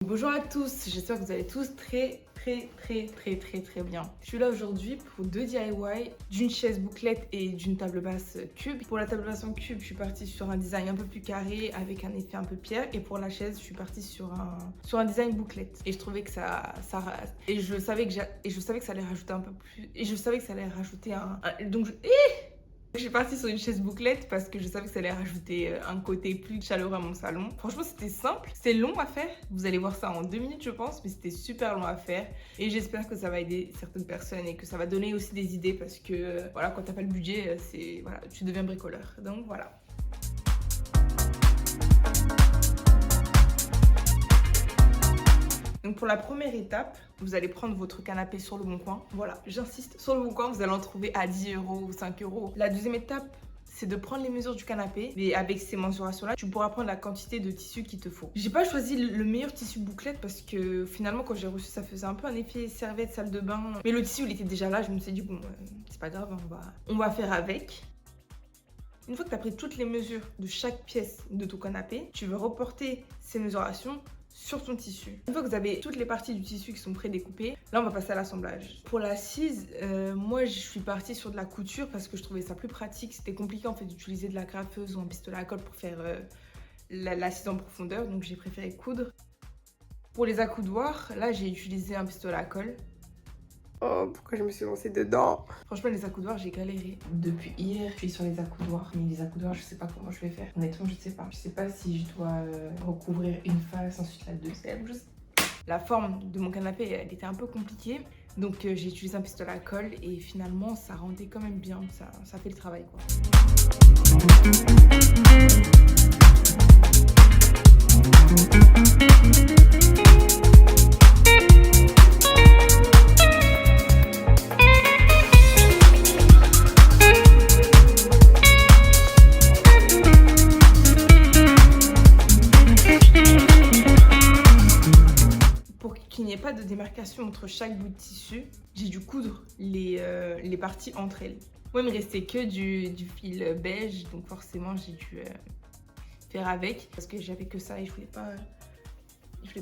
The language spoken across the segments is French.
bonjour à tous, j'espère que vous allez tous très bien. Je suis là aujourd'hui pour 2 DIY, d'une chaise bouclette et d'une table basse cube. Pour la table basse en cube, je suis partie sur un design un peu plus carré avec un effet un peu pierre, et pour la chaise, je suis partie sur un design bouclette. Et je trouvais que et je savais que ça allait rajouter un peu plus, et je savais que ça allait rajouter je suis partie sur une chaise bouclette parce que je savais que ça allait rajouter un côté plus chaleureux à mon salon. Franchement, c'était simple, c'était long à faire. Vous allez voir ça en 2 minutes, je pense, mais c'était super long à faire. Et j'espère que ça va aider certaines personnes et que ça va donner aussi des idées parce que, voilà, quand t'as pas le budget, voilà, tu deviens bricoleur. Donc voilà. Donc pour la première étape, vous allez prendre votre canapé sur le bon coin. Voilà, j'insiste, sur le bon coin, vous allez en trouver à 10 € ou 5 €. La deuxième étape, c'est de prendre les mesures du canapé. Et avec ces mensurations-là, tu pourras prendre la quantité de tissu qu'il te faut. J'ai pas choisi le meilleur tissu bouclette parce que finalement, quand j'ai reçu, ça faisait un peu un effet serviette, salle de bain. Mais le tissu, il était déjà là. Je me suis dit, bon, c'est pas grave, on va faire avec. Une fois que tu as pris toutes les mesures de chaque pièce de ton canapé, tu veux reporter ces mesurations sur ton tissu. Une fois que vous avez toutes les parties du tissu qui sont prédécoupées, là on va passer à l'assemblage. Pour l'assise, moi je suis partie sur de la couture parce que je trouvais ça plus pratique. C'était compliqué en fait d'utiliser de la graffeuse ou un pistolet à colle pour faire l'assise en profondeur, donc j'ai préféré coudre. Pour les accoudoirs, là j'ai utilisé un pistolet à colle. Oh, pourquoi je me suis lancée dedans? Franchement, les accoudoirs, j'ai galéré. Depuis hier, je suis sur les accoudoirs. Mais les accoudoirs, je sais pas comment je vais faire. Honnêtement, je sais pas. Je sais pas si je dois recouvrir une face, ensuite la deuxième. La forme de mon canapé, elle était un peu compliquée. Donc, j'ai utilisé un pistolet à colle et finalement, ça rendait quand même bien. Ça fait le travail, quoi. Qu'il n'y ait pas de démarcation entre chaque bout de tissu, j'ai dû coudre les parties entre elles. Moi, il me restait que du fil beige, donc forcément j'ai dû faire avec parce que j'avais que ça et je voulais pas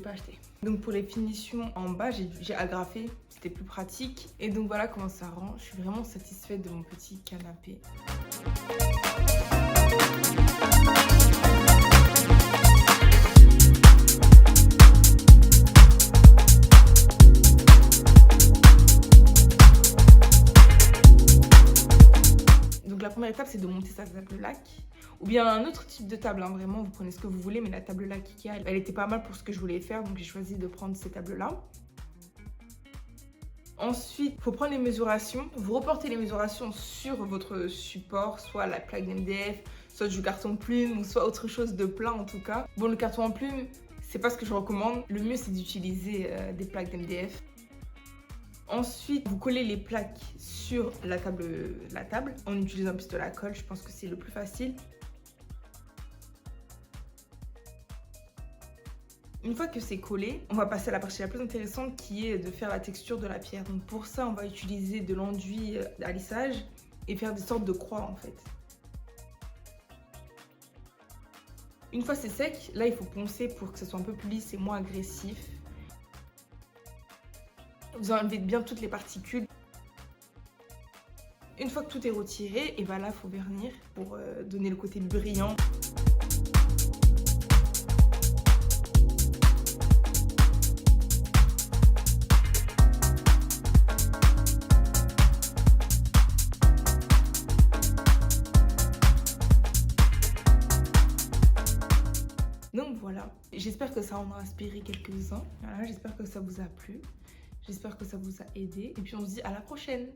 acheter. Donc pour les finitions en bas, j'ai agrafé, c'était plus pratique. Et donc voilà comment ça rend. Je suis vraiment satisfaite de mon petit canapé. La première étape, c'est de monter sa table lac ou bien un autre type de table, hein. Vraiment, vous prenez ce que vous voulez, mais la table lac Ikea, elle était pas mal pour ce que je voulais faire, donc j'ai choisi de prendre ces tables-là. Ensuite, il faut prendre les mesurations. Vous reportez les mesurations sur votre support, soit la plaque d'MDF, soit du carton plume, ou soit autre chose de plat en tout cas. Bon, le carton en plume, c'est pas ce que je recommande. Le mieux, c'est d'utiliser des plaques d'MDF. Ensuite, vous collez les plaques sur la table en utilisant un pistolet à colle. Je pense que c'est le plus facile. Une fois que c'est collé, on va passer à la partie la plus intéressante qui est de faire la texture de la pierre. Donc pour ça, on va utiliser de l'enduit à lissage et faire des sortes de croix en fait. Une fois c'est sec, là il faut poncer pour que ce soit un peu plus lisse et moins agressif. Vous enlevez bien toutes les particules. Une fois que tout est retiré, et ben là, il faut vernir pour donner le côté brillant. Donc voilà, j'espère que ça en a inspiré quelques-uns. Voilà, j'espère que ça vous a plu. J'espère que ça vous a aidé. Et puis on se dit à la prochaine.